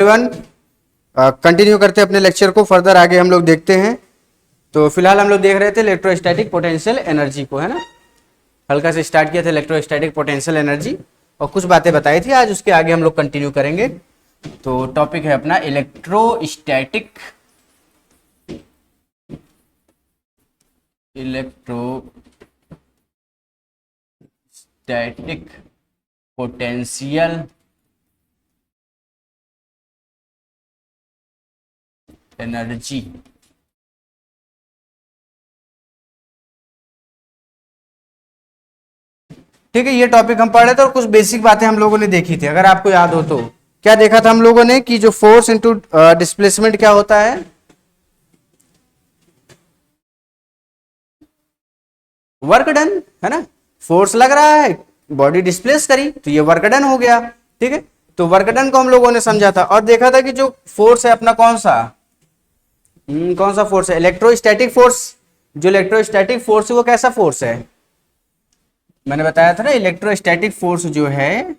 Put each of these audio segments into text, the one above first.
Everyone, continue करते हैं अपने लेक्चर को, फर्दर आगे हम लोग देखते हैं। तो फिलहाल हम लोग देख रहे थे इलेक्ट्रोस्टैटिक पोटेंशियल एनर्जी को, है ना। हल्का से स्टार्ट किया था इलेक्ट्रोस्टैटिक पोटेंशियल एनर्जी और कुछ बातें बताई थी। आज उसके आगे हम लोग कंटिन्यू करेंगे। तो टॉपिक है अपना इलेक्ट्रोस्टैटिक पोटेंशियल एनर्जी। ठीक है, ये टॉपिक हम पढ़ रहे थे और कुछ बेसिक बातें हम लोगों ने देखी थी। अगर आपको याद हो तो क्या देखा था हम लोगों ने कि जो फोर्स इनटू डिस्प्लेसमेंट क्या होता है, वर्क डन, है ना। फोर्स लग रहा है, बॉडी डिस्प्लेस करी तो ये वर्क डन हो गया। ठीक है, तो वर्क डन को हम लोगों ने समझा था और देखा था कि जो फोर्स है अपना कौन सा फोर्स है, इलेक्ट्रोस्टैटिक फोर्स। जो इलेक्ट्रोस्टैटिक फोर्स है वो कैसा फोर्स है, मैंने बताया था ना। इलेक्ट्रोस्टैटिक फोर्स जो है,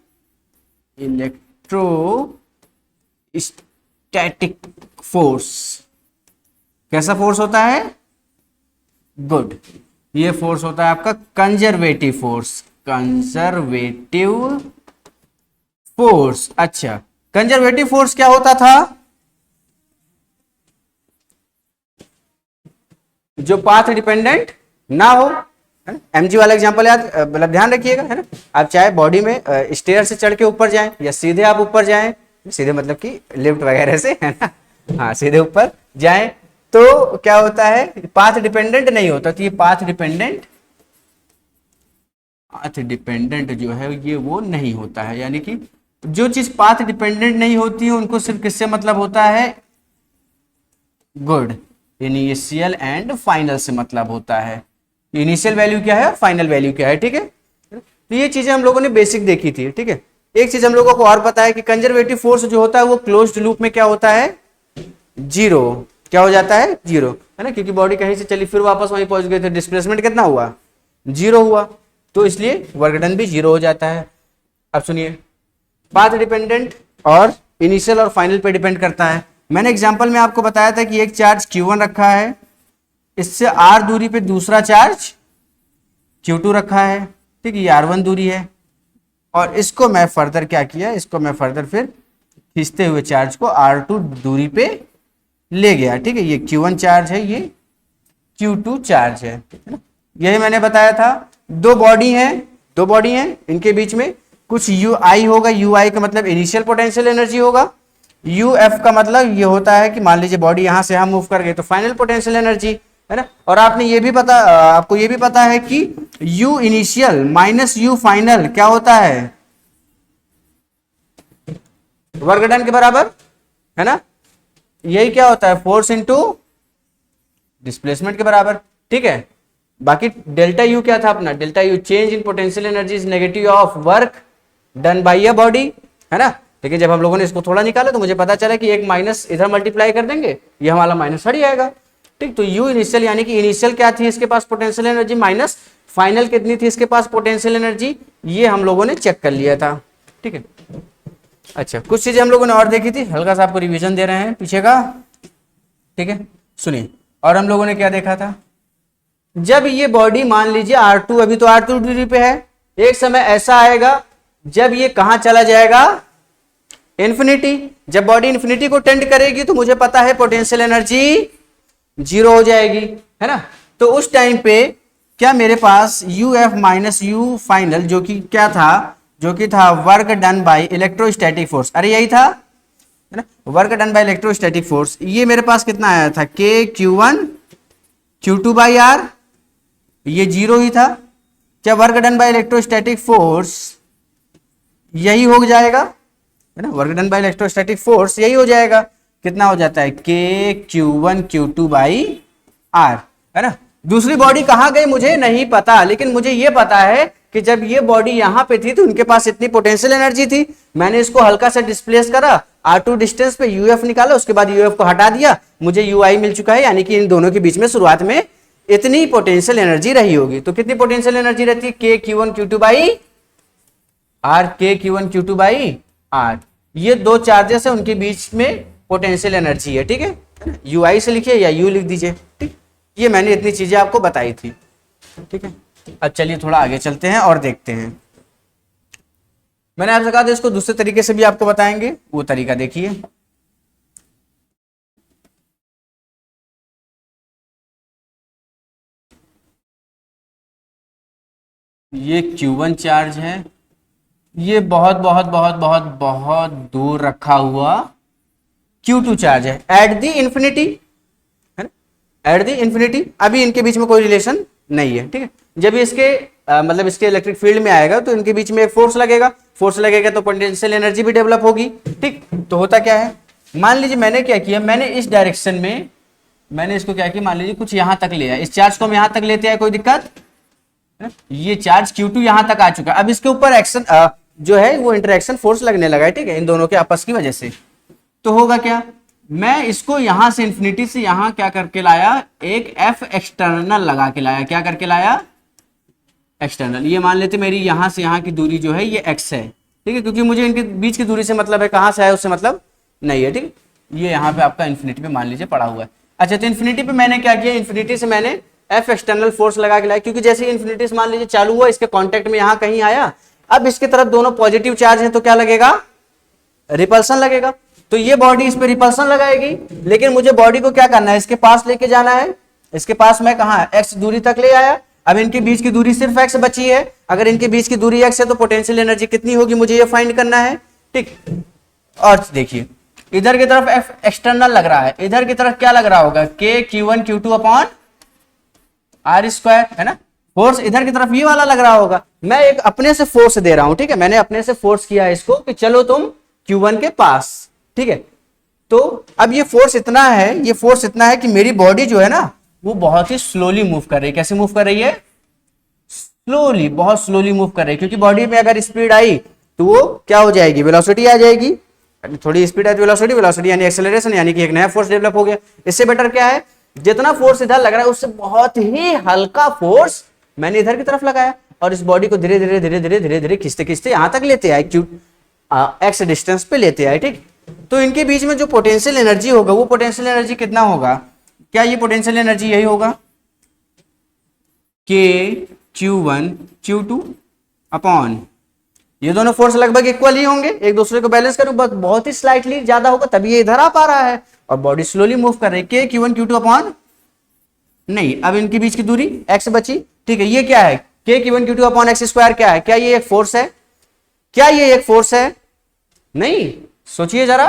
इलेक्ट्रोस्टैटिक फोर्स कैसा फोर्स होता है, गुड। ये फोर्स होता है आपका कंजर्वेटिव फोर्स, कंजर्वेटिव फोर्स। अच्छा, कंजर्वेटिव फोर्स क्या होता था, जो पाथ डिपेंडेंट ना हो, है ना। एमजी वाला एग्जांपल याद, मतलब ध्यान रखिएगा, है ना। आप चाहे बॉडी में स्टेयर से चढ़ के ऊपर जाएं या सीधे आप ऊपर जाएं, सीधे मतलब कि लिफ्ट वगैरह से, है ना। हाँ, सीधे ऊपर जाएं तो क्या होता है, पाथ डिपेंडेंट नहीं होता। तो ये पाथ डिपेंडेंट जो है ये वो नहीं होता है। यानी कि जो चीज पाथ डिपेंडेंट नहीं होती है उनको सिर्फ किससे मतलब होता है, गुड, इनिशियल एंड फाइनल से मतलब होता है। इनिशियल वैल्यू क्या है और फाइनल वैल्यू क्या है। ठीक है, तो ये चीजें हम लोगों ने बेसिक देखी थी। ठीक है, एक चीज हम लोगों को और पता है कि कंजर्वेटिव फोर्स जो होता है वो क्लोज्ड लूप में क्या होता है, जीरो। क्या हो जाता है, जीरो, है ना। क्योंकि बॉडी कहीं से चली फिर वापस वहीं पहुंच गए थे, डिस्प्लेसमेंट कितना हुआ, जीरो हुआ, तो इसलिए वर्क डन भी जीरो हो जाता है। अब सुनिए, पाथ डिपेंडेंट और इनिशियल और फाइनल पे डिपेंड करता है। मैंने एग्जांपल में आपको बताया था कि एक चार्ज Q1 रखा है, इससे R दूरी पे दूसरा चार्ज Q2 रखा है। ठीक है, ये R1 दूरी है और इसको मैं फर्दर क्या किया, इसको मैं फर्दर फिर खींचते हुए चार्ज को R2 दूरी पे ले गया। ठीक है, ये Q1 चार्ज है, ये Q2 चार्ज है ना। यही मैंने बताया था। दो बॉडी हैं, इनके बीच में कुछ UI होगा। UI का मतलब इनिशियल पोटेंशियल एनर्जी होगा। UF का मतलब ये होता है कि मान लीजिए बॉडी यहां से हम मूव कर गए तो फाइनल पोटेंशियल एनर्जी, है ना। और आपको ये भी पता है कि U initial minus U final क्या होता है, वर्क डन के बराबर, है ना। यही क्या होता है, फोर्स इनटू डिस्प्लेसमेंट के बराबर। ठीक है, बाकी डेल्टा यू क्या था अपना, delta U change in potential energy is negative of work done bye a body, है ना। लेकिन जब हम लोगों ने इसको थोड़ा निकाला तो मुझे पता चला कि एक माइनस इधर मल्टीप्लाई कर देंगे, ये हमारा माइनस हट जाएगा। ठीक, तो यू इनिशियल यानी कि इनिशियल क्या थी इसके पास पोटेंशियल एनर्जी, माइनस फाइनल कितनी थी इसके पास पोटेंशियल एनर्जी, ये हम लोगों ने चेक कर लिया था। ठीक है, अच्छा, कुछ चीजें हम लोगों ने और देखी थी, हल्का सा आपको रिवीजन दे रहे हैं पीछे का। ठीक है, सुनिए, और हम लोगों ने क्या देखा था, जब ये बॉडी मान लीजिए R2, अभी तो R2 दूरी पे है, एक समय ऐसा आएगा जब ये कहां चला जाएगा, इंफिनिटी। जब बॉडी इंफिनिटी को टेंड करेगी तो मुझे पता है पोटेंशियल एनर्जी जीरो हो जाएगी, है ना। तो उस टाइम पे क्या मेरे पास UF माइनस U फाइनल जो कि क्या था, जो कि था work done by electrostatic force, अरे यही था, है ना, work done by electrostatic force. ये मेरे पास कितना आया था, K Q2 बाई R, ये जीरो ही था। क्या work done by electrostatic force यही हो जाएगा, है ना, work done by electrostatic force यही हो जाएगा। कितना हो जाता है, K Q2 बाई R, है ना। दूसरी बॉडी कहां गई मुझे नहीं पता, लेकिन मुझे ये पता है कि जब ये बॉडी यहां पे थी तो उनके पास इतनी पोटेंशियल एनर्जी थी। मैंने इसको हल्का सा डिस्प्लेस करा, R2 डिस्टेंस पे UF निकाला, उसके बाद UF को हटा दिया, मुझे UI मिल चुका है। यानी कि इन दोनों के बीच में शुरुआत में इतनी पोटेंशियल एनर्जी रही होगी। तो कितनी पोटेंशियल एनर्जी रहती है, K Q1 Q2 by R, K Q1 Q2 by R। ये दो चार्जेस है, उनके बीच में पोटेंशियल एनर्जी है, ठीक है। यू आई से लिखिए या यू लिख दीजिए, ठीक। ये मैंने इतनी चीजें आपको बताई थी, ठीक है। अब चलिए थोड़ा आगे चलते हैं और देखते हैं। मैंने आपसे कहा था इसको दूसरे तरीके से भी आपको बताएंगे, वो तरीका देखिए। ये Q1 चार्ज है, ये बहुत बहुत बहुत बहुत बहुत दूर रखा हुआ Q2 चार्ज है एट द इंफिनिटी, है ना, एट द इंफिनिटी। अभी इनके बीच में कोई रिलेशन नहीं है, ठीक है। जब इसके मतलब इसके इलेक्ट्रिक फील्ड में आएगा तो इनके बीच में एक फोर्स लगेगा, फोर्स लगेगा तो पोटेंशियल एनर्जी भी डेवलप होगी, ठीक। तो होता क्या है, मान लीजिए मैंने क्या किया, मैंने इस डायरेक्शन में मैंने इसको क्या किया, मान लीजिए कुछ यहां तक ले आया, इस चार्ज को हम यहां तक लेते हैं, कोई दिक्कत, ये चार्ज Q2 यहां तक आ चुका है। अब इसके ऊपर एक्शन जो है वो इंटरेक्शन फोर्स लगने लगा है, ठीक है, इन दोनों के आपस की वजह से। तो होगा क्या, मैं इसको यहां से इंफिनिटी से यहां क्या करके लाया, एक F एक्सटर्नल लगा के लाया। क्या करके लाया, एक्सटर्नल। ये मान लेते मेरी यहां से यहां की दूरी जो है ये x है, ठीक है, क्योंकि मुझे इनके बीच की दूरी से मतलब है, कहां से है उससे मतलब नहीं है, ठीक। ये यहाँ पे आपका इंफिनिटी पे मान लीजिए पड़ा हुआ है। अच्छा, तो इंफिनिटी पे मैंने क्या किया, इंफिनिटी से मैंने F एक्सटर्नल फोर्स लगा के लाया, क्योंकि जैसे इंफिनिटी से मान लीजिए चालू हुआ, इसके कांटेक्ट में यहां कहीं आया, अब इसके तरफ दोनों पॉजिटिव चार्ज है तो क्या लगेगा, रिपल्सन लगेगा। तो ये बॉडी इस पे रिपल्सन लगाएगी, लेकिन मुझे बॉडी को क्या करना है, इसके पास लेके जाना है। इसके पास मैं कहा x दूरी तक ले आया, अब इनके बीच की दूरी सिर्फ x बची है। अगर इनके बीच की दूरी x है तो पोटेंशियल एनर्जी कितनी होगी मुझे ये फाइंड करना है, ठीक। और देखिए इधर की तरफ F एक्सटर्नल लग रहा है, इधर की तरफ क्या लग रहा होगा, K Q1 Q2 upon R square, है ना। फोर्स इधर की तरफ ये वाला लग रहा होगा, मैं एक अपने से फोर्स दे रहा हूं, ठीक है, मैंने अपने से फोर्स किया है इसको कि चलो तुम Q1 के पास, ठीक है। तो अब ये फोर्स इतना है, ये फोर्स इतना है कि मेरी बॉडी जो है ना वो बहुत ही स्लोली मूव कर रही है। कैसे मूव कर रही है, स्लोली, बहुत स्लोली मूव कर रही है, क्योंकि बॉडी में अगर स्पीड आई तो वो क्या हो जाएगी, वेलोसिटी आ जाएगी। थोड़ी स्पीड आई तो वेलोसिटी, वेलोसिटी यानी एक्सेलरेशन, यानी कि एक नया फोर्स डेवलप हो गया। इससे बेटर क्या है, जितना फोर्स इधर लग रहा है उससे बहुत ही हल्का फोर्स मैंने इधर की तरफ लगाया और इस बॉडी को धीरे धीरे धीरे धीरे धीरे धीरे खींचते खींचते यहां तक लेते आए, एक्स डिस्टेंस पे लेते आए, ठीक। तो इनके बीच में जो पोटेंशियल एनर्जी होगा वो पोटेंशियल एनर्जी कितना होगा, क्या ये पोटेंशियल एनर्जी यही होगा, K Q1 Q2 अपॉन, ये दोनों फोर्स लगभग इक्वल ही होंगे, एक दूसरे को बैलेंस करो, बस बहुत ही स्लाइटली ज्यादा होगा तभी ये इधर आ पा रहा है और बॉडी स्लोली मूव कर रही है। K Q1 Q2 अपॉन, नहीं, अब इनके बीच की दूरी x बची, ठीक है। ये क्या है, K Q1 Q2 upon x square, क्या है, क्या ये एक फोर्स है, क्या ये एक फोर्स है, नहीं, सोचिए जरा,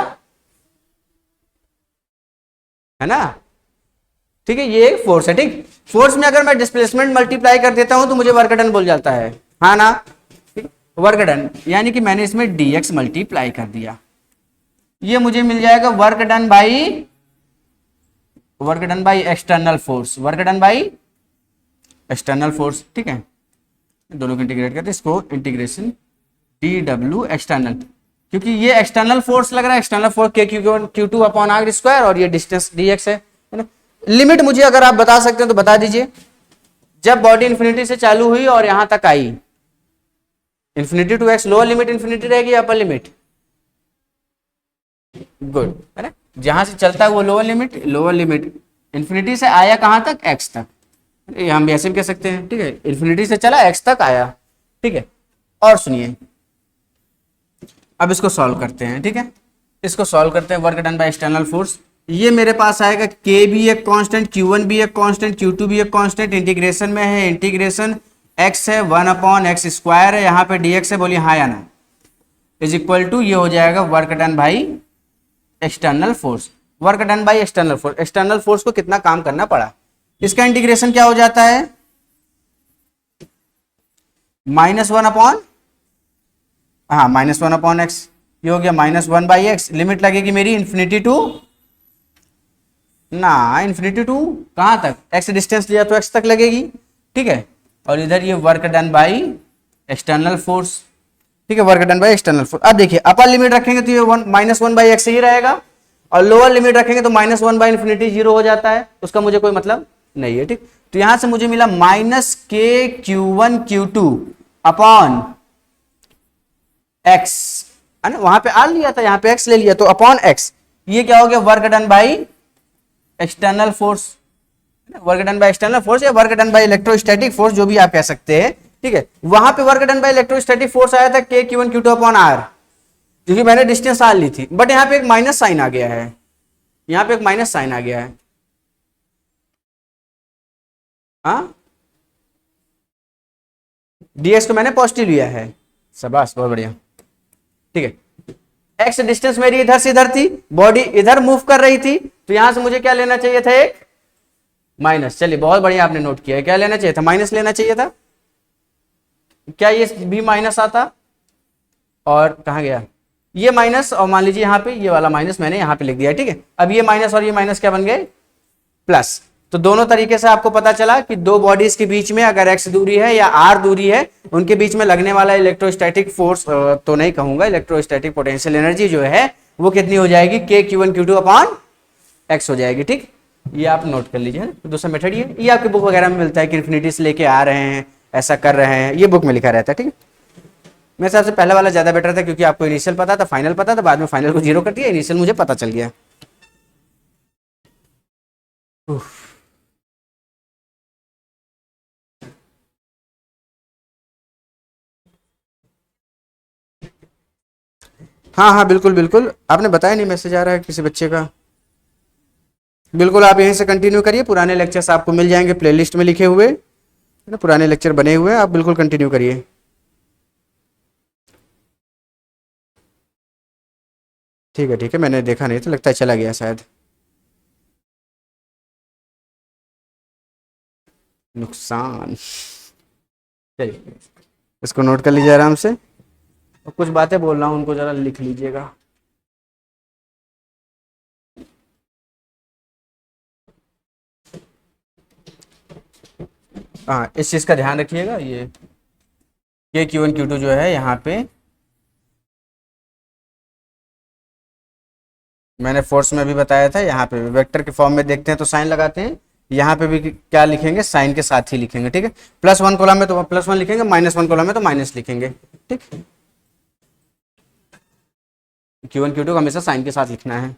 है ना, ठीक है, ये एक फोर्स है, ठीक। फोर्स में अगर मैं डिस्प्लेसमेंट मल्टीप्लाई कर देता हूं तो मुझे वर्क डन बोल जाता है, हाँ ना, वर्क डन, यानी कि मैंने इसमें dx मल्टीप्लाई कर दिया, ये मुझे मिल जाएगा work done by external force, work done by external force, ठीक है। दोनों को इंटीग्रेट करते, इसको इंटीग्रेशन dw एक्सटर्नल, क्योंकि ये एक्सटर्नल फोर्स लग रहा है, external force K Q2 upon R square और ये डिस्टेंस dx है ना। लिमिट मुझे अगर आप बता सकते हैं तो बता दीजिए, जब बॉडी इंफिनिटी से चालू हुई और यहां तक आई, infinity to x, lower limit infinity रहेगी, अपर लिमिट, गुड, है ना, जहां से चलता है वो लोअर लिमिट इंफिनिटी से आया कहां तक, x तक, हम ऐसे भी कह सकते हैं, ठीक है, इंफिनिटी से चला x तक आया, ठीक है। और सुनिए अब इसको सॉल्व करते हैं, ठीक है, इसको सॉल्व करते हैं, work done by external force. ये मेरे पास आएगा K भी एक कांस्टेंट, Q1 भी एक कांस्टेंट, Q2 भी एक कांस्टेंट, इंटीग्रेशन में है, इंटीग्रेशन x है 1 अपॉन एक्स स्क्वायर है, यहाँ पे dx है, बोलिए हाँ या ना, इज इक्वल टू, ये हो जाएगा work done by external force. Work done by external force, external force को कितना काम करना पड़ा, इसका इंटीग्रेशन क्या हो जाता है, -1 अपॉन, हाँ -1 अपॉन एक्स, ये हो गया -1 बाई एक्स, लिमिट लगेगी मेरी इंफिनिटी टू, ना इंफिनिटी टू कहां तक, एक्स डिस्टेंस लिया तो एक्स तक लगेगी, ठीक है। और इधर ये work done by external force, ठीक है, work done by external force. अब देखिए अपर लिमिट रखेंगे तो ये -1 बाई एक्स ही रहेगा, और लोअर लिमिट रखेंगे तो -1 बाई इंफिनिटी 0 हो जाता है, उसका मुझे कोई मतलब नहीं है, ठीक। तो यहां से मुझे मिला -K Q1 Q2 upon x है ना, वहां पे आर लिया था, यहाँ पे एक्स ले लिया, तो अपॉन एक्स, ये क्या हो गया, work done by external force, work done by external force या work done by electrostatic force, जो भी आप कह सकते हैं, ठीक है। वहां पे work done by electrostatic force आया था k Q one q two upon r, क्योंकि मैंने डिस्टेंस आर ली थी, बट यहाँ पे एक माइनस साइन आ गया है, यहाँ पे एक माइनस साइन आ गया है, हाँ, डीएक्स को मैंने पॉजिटिव लिया है, शाबाश, बहुत बढ़िया, ठीक है। एक्स डिस्टेंस मेरी इधर से इधर थी, बॉडी इधर मूव कर रही थी, तो यहां से मुझे क्या लेना चाहिए था, एक माइनस, चलिए बहुत बढ़िया आपने नोट किया है, क्या लेना चाहिए था, माइनस लेना चाहिए था, क्या ये बी माइनस आता, और कहां गया ये माइनस, और मान लीजिए यहाँ पे ये वाला माइनस मैंने यहाँ पे लिख दिया, ठीक है। अब ये माइनस और ये माइनस क्या बन गए, प्लस। तो दोनों तरीके से आपको पता चला कि दो बॉडीज के बीच में अगर x दूरी है या r दूरी है, उनके बीच में लगने वाला इलेक्ट्रोस्टैटिक फोर्स, तो नहीं कहूंगा, इलेक्ट्रोस्टैटिक पोटेंशियल एनर्जी जो है वो कितनी हो जाएगी, के Q one q two upon x हो जाएगी, ठीक। ये आप नोट कर लीजिए, दूसरा मेथड ये आपके बुक वगैरह में मिलता है कि इन्फिनिटी से लेके आ रहे हैं, ऐसा कर रहे हैं, ये बुक में लिखा रहता है, ठीक है। मेरे हिसाब से पहला वाला ज्यादा बेटर था, क्योंकि आपको इनिशियल पता था, फाइनल पता था, बाद में फाइनल को जीरो कर दिया, इनिशियल मुझे पता चल गया। हाँ हाँ बिल्कुल बिल्कुल, आपने बताया नहीं, मैसेज आ रहा है किसी बच्चे का, बिल्कुल आप यहीं से कंटिन्यू करिए, पुराने लेक्चर्स आपको मिल जाएंगे प्लेलिस्ट में लिखे हुए, है ना, पुराने लेक्चर बने हुए हैं, आप बिल्कुल कंटिन्यू करिए। ठीक है, मैंने देखा नहीं तो लगता है चला गया शायद, नुकसान, चलिए इसको नोट कर लीजिए आराम से, और कुछ बातें बोल रहा हूँ उनको जरा लिख लीजिएगा। हाँ, इस चीज़ का ध्यान रखिएगा, ये के क्यू वन क्यू टू जो है यहाँ पे मैंने फोर्स में भी बताया था, यहाँ पे वेक्टर के फॉर्म में देखते हैं तो साइन लगाते हैं, यहाँ पे भी क्या लिखेंगे, साइन के साथ ही लिखेंगे, ठीक है। प्लस वन कॉलम में तो प्लस वन लिखेंगे, माइनस वन कॉलम में तो माइनस लिखेंगे, ठीक। क्यू वन क्यू टू हमेशा साइन के साथ लिखना है।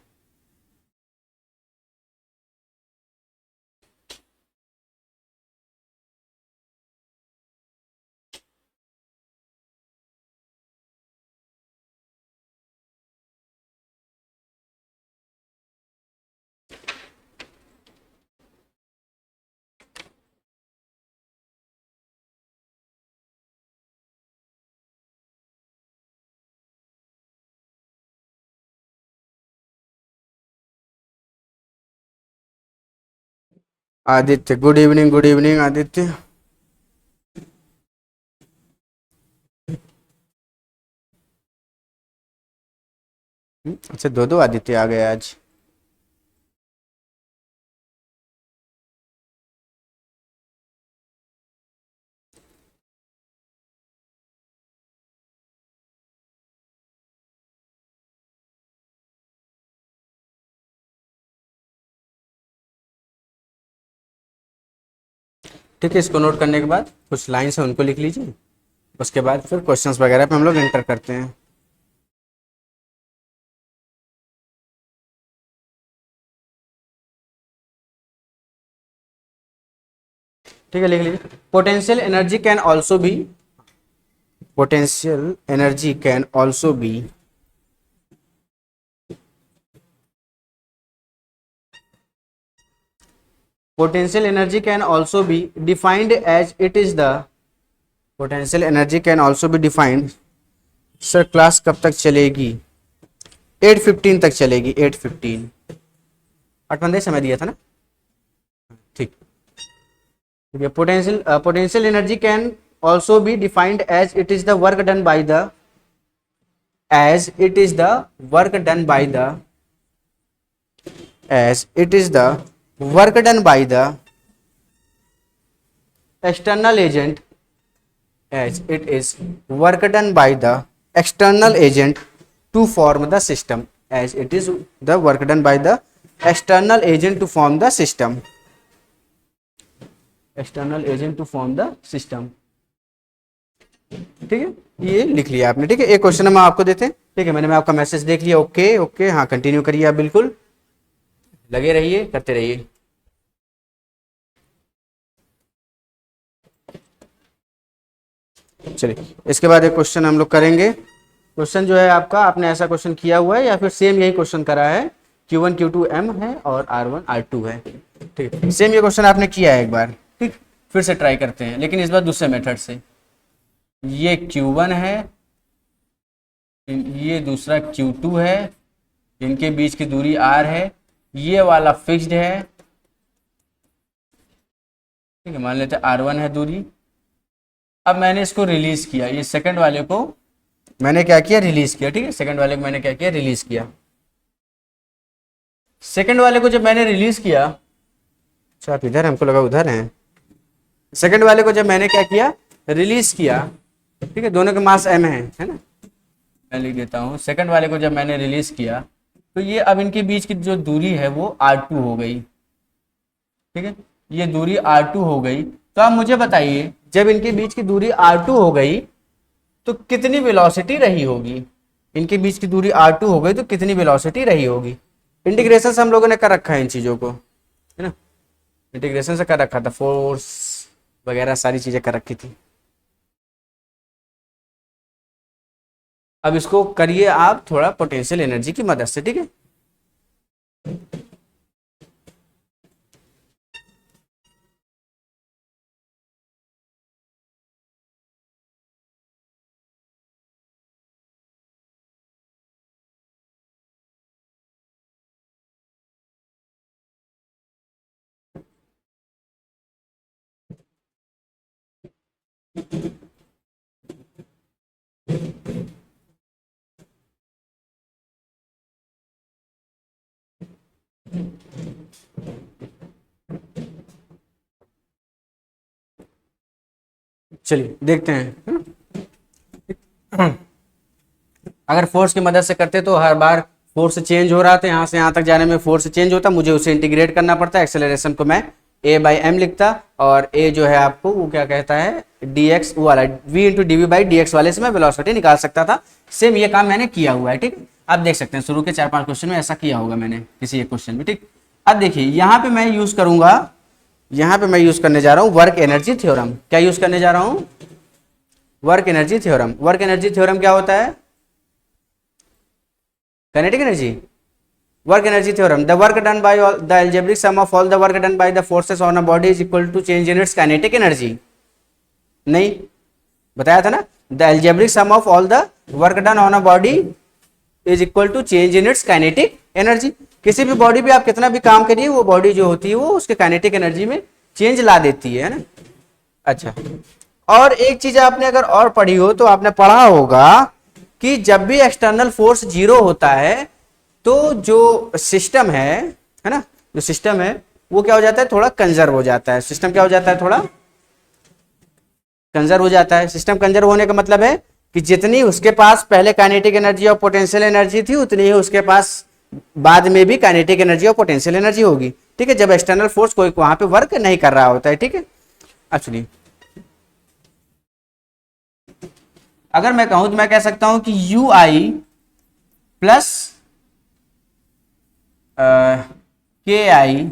Aditya, good evening Aditya. अच्छा, दो दो आदित्य आ गए आज। ठीक है, इसको नोट करने के बाद कुछ लाइन्स है उनको लिख लीजिए, उसके बाद फिर क्वेश्चंस वगैरह पे हम लोग एंटर करते हैं। ठीक है, लिख लीजिए। Potential energy can also B, potential energy can also B potential energy can also be defined as it is the potential energy can also be defined, sir class कब तक चलेगी, 8:15 तक चलेगी, 8:15, 8 समय दिया था ना, ठीक। ठीक है, potential energy can also be defined as it is the work done by the, as it is the work done by the, as it is the work done by the external agent, as it is work done by the external agent to form the system, as it is the work done by the external agent to form the system, external agent to form the system। ठीक है, ये लिख लिया आपने, ठीक है। एक question हम आपको देते हैं, ठीक है, मैं आपका मैसेज देख लिया। ओके ओके, हाँ कंटिन्यू करिए, आप बिल्कुल लगे रहिए, करते रहिए। चलिए, इसके बाद एक क्वेश्चन हम लोग करेंगे। क्वेश्चन जो है आपका, आपने ऐसा क्वेश्चन किया हुआ है या फिर सेम यही क्वेश्चन करा है? Q1 Q2 M है और R1 R2 है। ठीक है, सेम ये क्वेश्चन आपने किया है एक बार। ठीक, फिर से ट्राई करते हैं, लेकिन इस बार दूसरे मेथड से। ये Q1 है, ये दूसरा Q2 है, इनके बीच की दूरी R है, ये वाला फिक्स्ड है। ठीक है, मान लेते हैं R1 है दूरी। अब मैंने इसको रिलीज किया, ये सेकंड वाले को मैंने क्या किया, रिलीज किया। ठीक है, सेकंड वाले को मैंने क्या किया, रिलीज किया। सेकंड वाले को जब मैंने रिलीज किया, अच्छा आप इधर, हमको लगा उधर हैं। सेकंड वाले को जब मैंने क्या किया, रिलीज किया। ठीक है, दोनों के मास m है ना। मैं लिख देता हूँ, सेकंड वाले को जब मैंने रिलीज किया तो ये अब इनके बीच की जो दूरी है वो R2 हो गई। ठीक है, ये दूरी R2 हो गई। तो आप मुझे बताइए, जब इनके बीच की दूरी R2 हो गई तो कितनी वेलोसिटी रही होगी? इनके बीच की दूरी R2 हो गई तो कितनी वेलोसिटी रही होगी? इंटीग्रेशन से हम लोगों ने कर रखा है इन चीजों को, है ना। इंटीग्रेशन से कर रखा था, फोर्स वगैरह सारी चीजें कर रखी थी। अब इसको करिए आप थोड़ा पोटेंशियल एनर्जी की मदद से। ठीक है, चलिए देखते हैं। अगर फोर्स की मदद से करते तो हर बार फोर्स चेंज हो रहा था, यहाँ से यहाँ तक जाने में फोर्स चेंज होता, मुझे उसे इंटीग्रेट करना पड़ता। एक्सेलरेशन को मैं a/m लिखता, और a जो है आपको वो क्या कहता है, dx, वो वाला v into d v by d x वाले से मैं वेलोसिटी निकाल सकता था। सेम ये काम मैंने किया हुआ है। ठीक, आप देख सकते हैं शुरू के 4-5 क्वेश्चन में ऐसा किया होगा मैंने किसी एक क्वेश्चन में। ठीक, अब देखिए यहाँ पे मैं यूज करूंगा, यहाँ पे मैं यूज करने जा रहा हूँ वर्क एनर्जी थ्योरम। क्या यूज करने जा रहा हूँ? Work energy theorem. Work energy theorem क्या होता है? Kinetic energy. Work energy theorem, the work done by the algebraic sum of all the work done by the forces on a body is equal to change in its kinetic energy. नहीं, बताया था ना, the algebraic sum of all the work done on a body is equal to change in its kinetic energy. किसी भी body पे आप कितना भी काम करिए, वो बॉडी जो होती है वो उसके काइनेटिक एनर्जी में चेंज ला देती है ना। अच्छा, और एक चीज आपने अगर और पढ़ी हो तो आपने पढ़ा होगा कि जब भी एक्सटर्नल फोर्स 0 होता है तो जो सिस्टम है ना, जो सिस्टम है वो क्या हो जाता है, थोड़ा कंजर्व हो जाता है। सिस्टम क्या हो जाता है, थोड़ा कंजर्व हो जाता है। सिस्टम कंजर्व होने का मतलब है कि जितनी उसके पास पहले काइनेटिक एनर्जी और पोटेंशियल एनर्जी थी, उतनी ही उसके पास बाद में भी काइनेटिक एनर्जी और पोटेंशियल एनर्जी होगी। ठीक है, जब एक्सटर्नल फोर्स कोई वहां पे वर्क नहीं कर रहा होता है। ठीक है, एक्चुअली अगर मैं कहूं तो मैं कह सकता हूं कि you I plus K I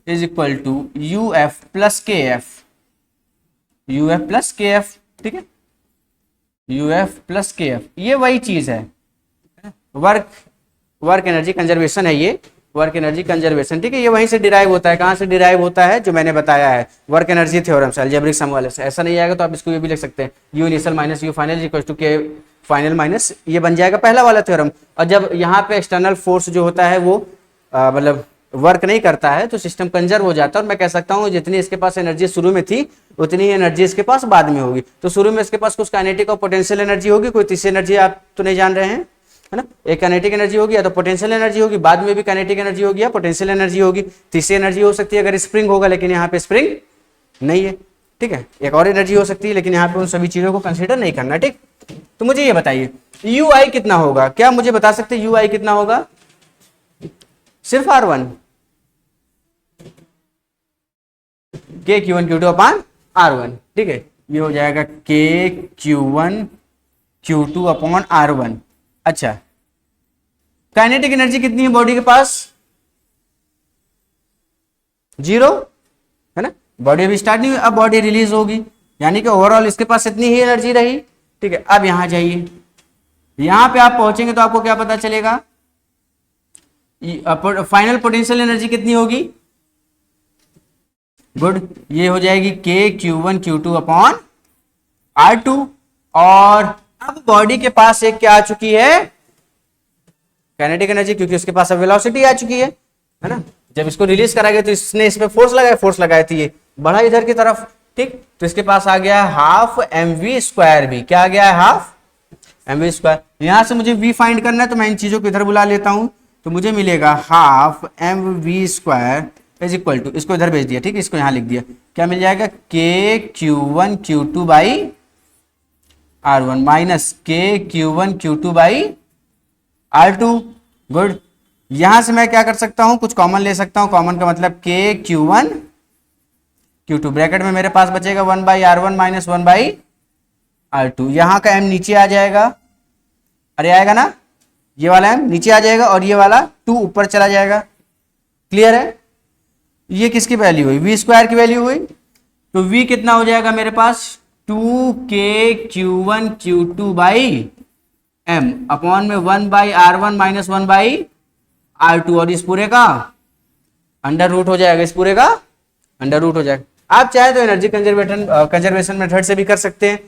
is equal to U F plus के एफ, यू एफ प्लस के एफ। ठीक है, यू एफ प्लस के एफ, ये वही चीज है। वर्क एनर्जी कंजर्वेशन है ये, वर्क एनर्जी कंजर्वेशन। ठीक है, ये वहीं से डिराइव होता है। कहां से डिराइव होता है? जो मैंने बताया है वर्क एनर्जी थ्योरम से, अलजेब्रिक सम वाले से। ऐसा नहीं आएगा तो आप इसको ये भी लिख सकते हैं, u initial minus u final equal to k final minus, ये बन जाएगा पहला वाला थ्योरम। और जब यहाँ पे एक्सटर्नल फोर्स जो होता है वो मतलब वर्क नहीं करता है तो सिस्टम कंजर्व हो जाता है। और मैं कह सकता हूँ जितनी इसके पास एनर्जी शुरू में थी उतनी ही एनर्जी इसके पास बाद में होगी। तो शुरू में इसके पास कुछ काइनेटिक और पोटेंशियल एनर्जी होगी, कोई तीसरी एनर्जी आप तो नहीं जान रहे हैं, है ना। एक काइनेटिक एनर्जी होगी या तो पोटेंशियल एनर्जी होगी, बाद में भी काइनेटिक एनर्जी होगी या पोटेंशियल एनर्जी होगी। तीसरी एनर्जी हो सकती है अगर स्प्रिंग होगा, लेकिन यहाँ पे स्प्रिंग नहीं है। ठीक है, एक और एनर्जी हो सकती है, लेकिन यहाँ पे उन सभी चीजों को कंसिडर नहीं करना। ठीक, तो मुझे ये बताइए यू आई कितना होगा? क्या मुझे बता सकते यू आई कितना होगा? सिर्फ R1, के Q1 Q2 अपान R1। ठीक है, ये हो जाएगा के Q1 Q2 अपॉन R1। अच्छा, काइनेटिक एनर्जी कितनी है बॉडी के पास? 0 है ना। बॉडी अभी स्टार्ट नहीं हुई, अब बॉडी रिलीज होगी, यानी कि ओवरऑल इसके पास इतनी ही एनर्जी रही। ठीक है, अब यहां जाइए, यहां पे आप पहुंचेंगे तो आपको क्या पता चलेगा, फाइनल पोटेंशियल एनर्जी कितनी होगी? गुड, ये हो जाएगी के Q1 Q2 अपॉन R2। और अब बॉडी के पास एक क्या आ चुकी है? काइनेटिक एनर्जी, क्योंकि उसके पास अब वेलोसिटी आ चुकी है ना। जब इसको रिलीज करा गया तो इसने इसमें फोर्स लगाया थी, ये बढ़ा इधर की तरफ। ठीक, तो इसके पास आ गया हाफ mv² भी। क्या आ गया है? Half mv²। यहां से मुझे v फाइंड करना है, तो मैं इन चीजों को इधर बुला लेता हूं, तो मुझे मिलेगा half mv² is equal to, इसको इधर भेज दिया, ठीक है, इसको यहां लिख दिया, क्या मिल जाएगा? के Q1 Q2 by R1 minus के Q1 Q2 by R2। Good, यहां से मैं क्या कर सकता हूं, कुछ कॉमन ले सकता हूं। कॉमन का मतलब के Q1 Q2, ब्रैकेट में मेरे पास बचेगा 1/R1 माइनस 1/R2। यहां का m नीचे आ जाएगा, अरे आएगा ना, ये वाला m नीचे आ जाएगा और ये वाला 2 ऊपर चला जाएगा। क्लियर है? ये किसकी वैल्यू हुई? v² की वैल्यू हुई। तो v कितना हो जाएगा मेरे पास? 2k Q1 Q2 by m upon में 1/R1 माइनस 1/R2, और इस पूरे का अंडर रूट हो जाएगा, इस पूरे का अंडर रूट हो जाएगा। आप चाहे तो एनर्जी कंजर्वेशन मेथड से भी कर सकते हैं,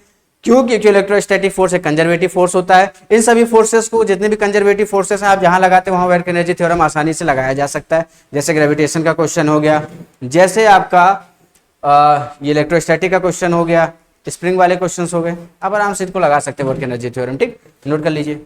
क्योंकि इलेक्ट्रोस्टैटिक फोर्स एक कंजर्वेटिव फोर्स होता है। इन सभी फोर्सेस को, जितने भी कंजर्वेटिव फोर्सेस हैं, आप जहां लगाते हैं वहां वर्क एनर्जी थ्योरम आसानी से लगाया जा सकता है। जैसे ग्रेविटेशन का क्वेश्चन हो गया, जैसे आपका ये इलेक्ट्रोस्टैटिक का क्वेश्चन हो गया, स्प्रिंग वाले क्वेश्चंस हो गए, आप आराम से इसको लगा सकते हैं वर्क एनर्जी थ्योरम। ठीक, नोट कर लीजिए।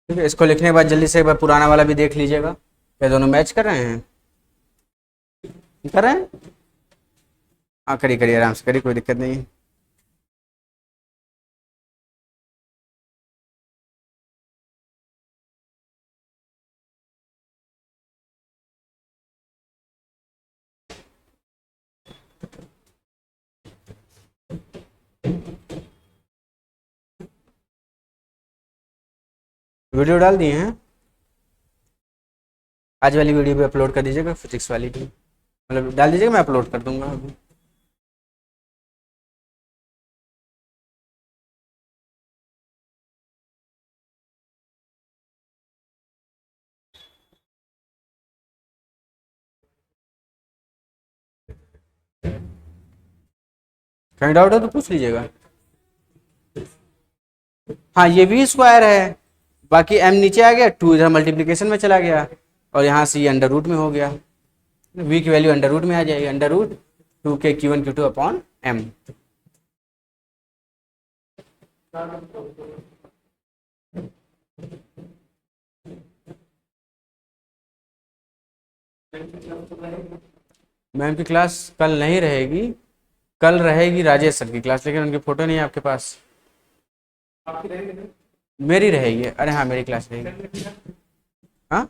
ठीक है, इसको लिखने के बाद जल्दी से एक बार पुराना वाला भी देख लीजिएगा, ये दोनों मैच कर रहे हैं, कर रहे हैं। हाँ, करिए करिए, आराम से करिए, कोई दिक्कत नहीं है। वीडियो डाल दिए हैं, आज वाली वीडियो भी अपलोड कर दीजिएगा, फिजिक्स वाली भी मतलब डाल दीजिएगा, मैं अपलोड कर दूंगा अभी। कहीं डाउट हो तो पूछ लीजिएगा। हाँ, ये v² है, बाकी m नीचे आ गया, 2 इधर मल्टीप्लीकेशन में चला गया, और यहाँ से ये अंडर रूट में हो गया, v की वैल्यू अंडर रूट में आ जाएगी, under root 2k Q1 Q2 अपॉन m। मैम की क्लास कल नहीं रहेगी, कल रहेगी राजेश सर की क्लास, लेकिन उनकी फोटो नहीं है आपके पास। मेरी रहेगी, अरे हाँ, मेरी क्लास रहेगी। हाँ,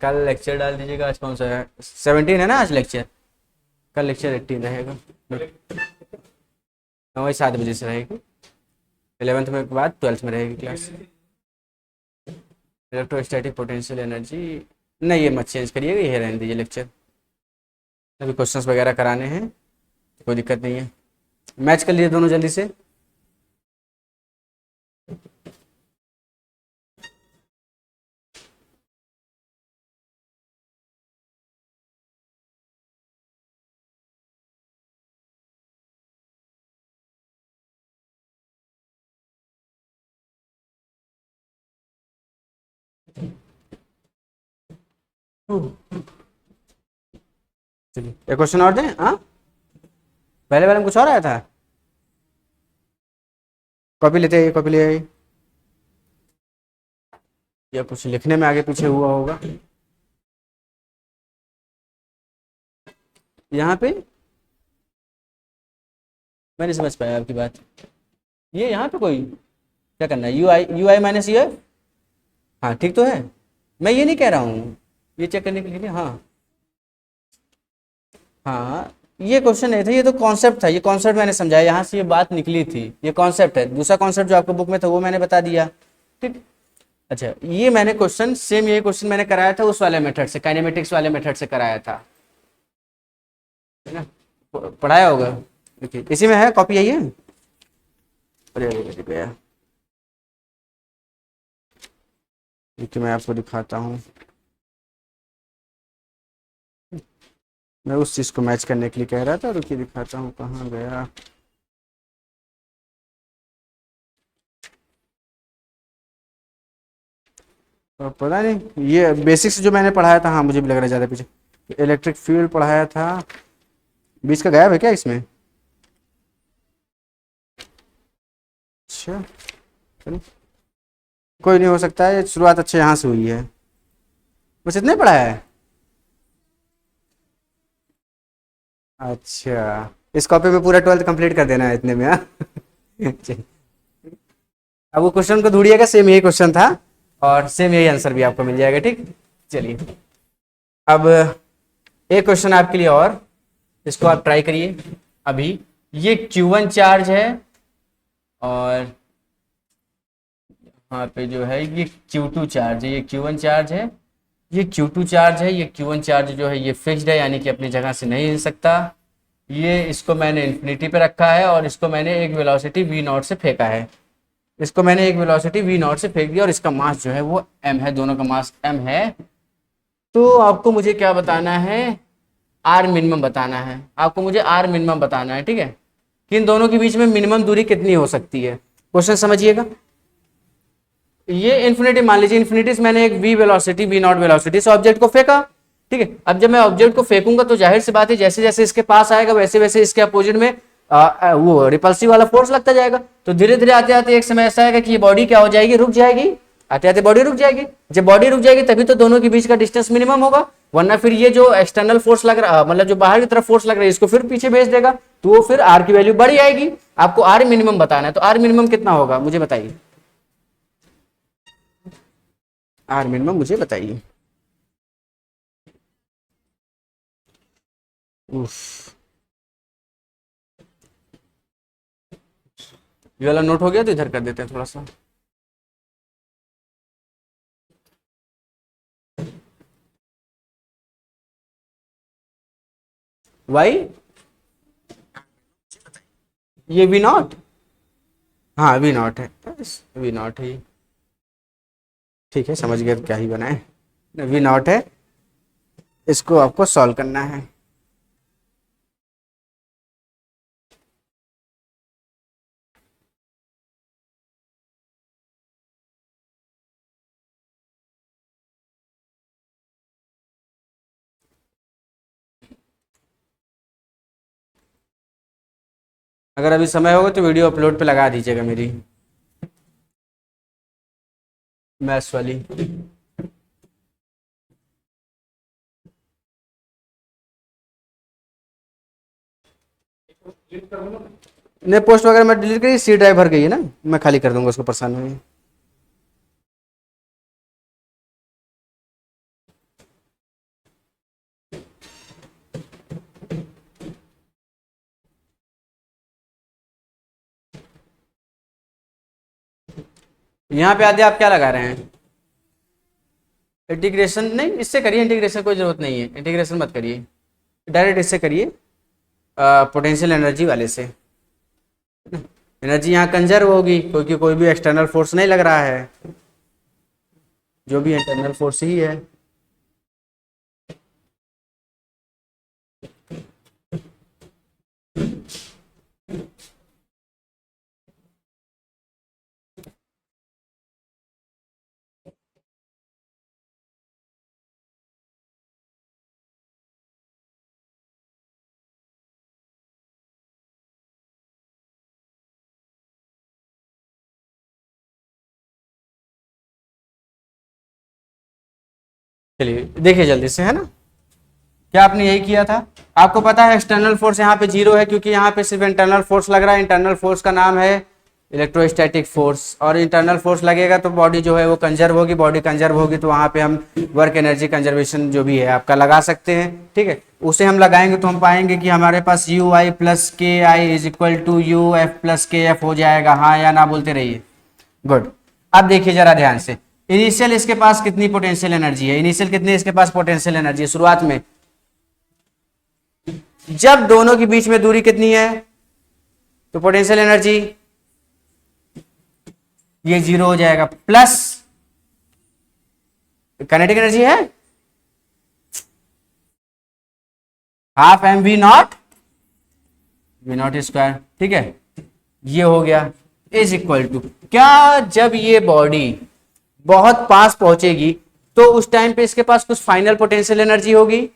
कल लेक्चर डाल दीजिएगा। आज कौन सा है? 17 है ना आज लेक्चर, कल लेक्चर 18 रहेगा। वही 7 बजे से रहेगी, 11th में के बाद 12th में रहेगी क्लास। इलेक्ट्रोस्टैटिक पोटेंशियल एनर्जी, नहीं ये मत चेंज करिएगा, ये रहने दीजिए लेक्चर, अभी क्वेश्चंस वगैरह कराने हैं, कोई दिक्कत नहीं है। मैच कर लिए दोनों जल्दी से। चलिए एक क्वेश्चन और दें। हाँ, पहले वाले में कुछ और आया था। कॉपी लेते आइए, कॉपी ले आइए, या कुछ लिखने में आगे पीछे हुआ होगा यहाँ पे। मैं नहीं समझ पाया आपकी बात। ये यहाँ पे कोई क्या करना है, यू आई माइनस यू एफ। हाँ ठीक तो है, मैं ये नहीं कह रहा हूँ, ये चेक करने के लिए। हाँ हाँ, ये क्वेश्चन नहीं था, ये तो कॉन्सेप्ट था, ये कॉन्सेप्ट मैंने समझाया, यहाँ से ये बात निकली थी, ये कॉन्सेप्ट है। दूसरा कॉन्सेप्ट जो आपको बुक में था वो मैंने बता दिया। ठीक। अच्छा, ये मैंने क्वेश्चन सेम, ये क्वेश्चन मैंने कराया था उस वाले मेथड से, काइनेमेटिक्स वाले मेथड से कराया था, है ना, पढ़ाया होगा। देखिए इसी में है, कॉपी आई है। अरे अरे अरे गया, देखिए मैं आपको दिखाता हूँ। मैं उस चीज़ को मैच करने के लिए कह रहा था, रुकिए दिखाता हूँ कहाँ गया। और पता नहीं, ये बेसिक्स जो मैंने पढ़ाया था, हाँ मुझे भी लग रहा है ज़्यादा पीछे। इलेक्ट्रिक फील्ड पढ़ाया था, बीच का गायब है क्या इसमें। अच्छा चलो, कोई नहीं, हो सकता है शुरुआत अच्छे यहाँ से हुई है। बस इतने पढ़ाया है। अच्छा, इस कॉपी में पूरा 12th कंप्लीट कर देना है इतने में, हाँ। चलिए, अब वो क्वेश्चन को ढूंढिएगा, सेम यही क्वेश्चन था और सेम यही आंसर भी आपको मिल जाएगा। ठीक, चलिए अब एक क्वेश्चन आपके लिए और, इसको आप ट्राई करिए अभी। ये Q1 चार्ज है और यहाँ पे जो है ये Q2 चार्ज है, ये Q1 चार्ज है, ये Q2 चार्ज है, ये Q1 चार्ज जो है ये फिक्स्ड है, यानी कि अपनी जगह से नहीं हिल सकता। ये इसको मैंने इन्फिनिटी पे रखा है और इसको मैंने एक वेलोसिटी v नॉट से फेंका है, इसको मैंने एक वेलोसिटी v नॉट से फेंक दिया और इसका मास जो है वो m है, दोनों का मास m है। तो आपको मुझे क्या बताना है, आर मिनिमम बताना है, आपको मुझे आर मिनिमम बताना है। ठीक है, कि इन दोनों के बीच में मिनिमम दूरी कितनी हो सकती है। क्वेश्चन समझिएगा, ये इन्फिनिटी मान लीजिए, इन्फिनिटी से मैंने एक v velocity, v not velocity से ऑब्जेक्ट को फेंका। ठीक है, अब जब मैं ऑब्जेक्ट को फेंकूंगा तो जाहिर सी बात है, जैसे जैसे इसके पास आएगा वैसे वैसे इसके अपोजिट में वो रिपल्सिव वाला फोर्स लगता जाएगा। तो धीरे धीरे आते आते एक समय ऐसा आएगा कि ये बॉडी क्या हो जाएगी, रुक जाएगी, आते आते बॉडी रुक जाएगी। जब बॉडी रुक जाएगी तभी तो दोनों के बीच का डिस्टेंस मिनिमम होगा, वरना फिर ये जो एक्सटर्नल फोर्स लग रहा, मतलब जो बाहर की तरफ फोर्स लग रहा है, इसको फिर पीछे भेज देगा, तो वो फिर आर की वैल्यू बढ़ी आएगी। आपको आर मिनिमम बताना है, तो आर मिनिमम कितना होगा मुझे बताइए, आर मिनिमम मुझे बताइए। उफ, ये वाला नोट हो गया तो इधर कर देते हैं थोड़ा सा। वाई, ये वी नॉट, हाँ वी नॉट है, वी नॉट है ये। ठीक है, समझ गया तो क्या ही बनाए, वी नॉट है, इसको आपको सॉल्व करना है। अगर अभी समय होगा तो वीडियो अपलोड पे लगा दीजिएगा मेरी, मैथ्स वाली। नहीं, पोस्ट वगैरह मैं डिलीट करी, सी ड्राइव भर गई है ना, मैं खाली कर दूंगा उसको, परेशान नहीं। यहाँ पे आधे आप क्या लगा रहे हैं, इंटीग्रेशन नहीं, इससे करिए, इंटीग्रेशन कोई जरूरत नहीं है, इंटीग्रेशन मत करिए, डायरेक्ट इससे करिए, पोटेंशियल एनर्जी वाले से। एनर्जी यहाँ कंजर्व होगी क्योंकि कोई भी एक्सटर्नल फोर्स नहीं लग रहा है, जो भी इंटरनल फोर्स ही है। चलिए देखिए जल्दी से, है ना, क्या आपने यही किया था। आपको पता है एक्सटर्नल फोर्स यहाँ पे 0 है, क्योंकि यहाँ पे सिर्फ इंटरनल फोर्स लग रहा है। इंटरनल फोर्स का नाम है इलेक्ट्रोस्टैटिक फोर्स, और इंटरनल फोर्स लगेगा तो बॉडी जो है वो कंजर्व होगी। बॉडी कंजर्व होगी तो वहाँ पे हम वर्क एनर्जी कंजर्वेशन जो भी है आपका लगा सकते हैं, ठीक है। उसे हम लगाएंगे तो हम पाएंगे कि हमारे पास you I plus K I is equal to U F plus के एफ हो जाएगा। हाँ या ना बोलते रहिए। गुड। अब देखिए जरा ध्यान से, इनिशियल इसके पास कितनी पोटेंशियल एनर्जी है, इनिशियल कितनी इसके पास पोटेंशियल एनर्जी है शुरुआत में, जब दोनों के बीच में दूरी कितनी है तो पोटेंशियल एनर्जी ये 0 हो जाएगा, प्लस काइनेटिक एनर्जी है half M we not square, ठीक है, ये हो गया इज इक्वल टू क्या, जब ये बॉडी बहुत पास पहुंचेगी तो उस टाइम पे इसके पास कुछ फाइनल पोटेंशियल एनर्जी होगी,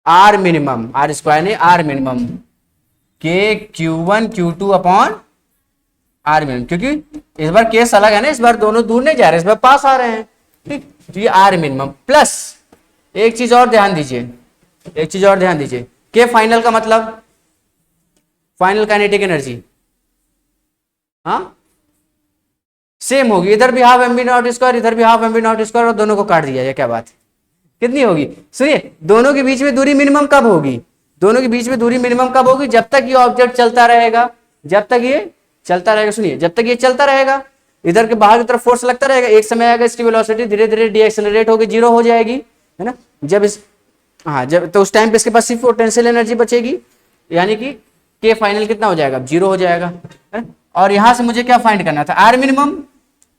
आर मिनिमम, आर स्क्वायर नहीं आर मिनिमम, के Q1 Q2 upon r minimum, क्योंकि इस बार केस अलग है ना, इस बार दोनों दूर नहीं जा रहे, इस बार पास आ रहे हैं, ठीक। तो ये आर मिनिमम प्लस एक चीज और ध्यान दीजिए, एक चीज और ध्यान दीजिए, के फाइनल का मतलब फाइनल काइनेटिक एनर्जी, हाँ सेम होगी, इधर भी half m v not square, इधर भी half m v not square, और दोनों को काट दिया जाए, क्या बात है, कितनी होगी। सुनिए, दोनों के बीच में दूरी मिनिमम कब होगी, दोनों के बीच में दूरी मिनिमम कब होगी, जब तक ये ऑब्जेक्ट चलता रहेगा, जब तक ये चलता रहेगा, सुनिए जब तक ये चलता रहेगा, इधर के बाहर की तरफ फोर्स लगता रहेगा, एक समय आएगा इसकी वेलोसिटी धीरे धीरे डीएक्सेलरेट होकर 0 हो जाएगी, है ना, जब इस, हाँ जब, तो उस टाइम पे इसके पास सिर्फ पोटेंशियल एनर्जी बचेगी, यानी कि के फाइनल कितना हो जाएगा 0 हो जाएगा, है? और यहां से मुझे क्या फाइंड करना था, आर मिनिमम,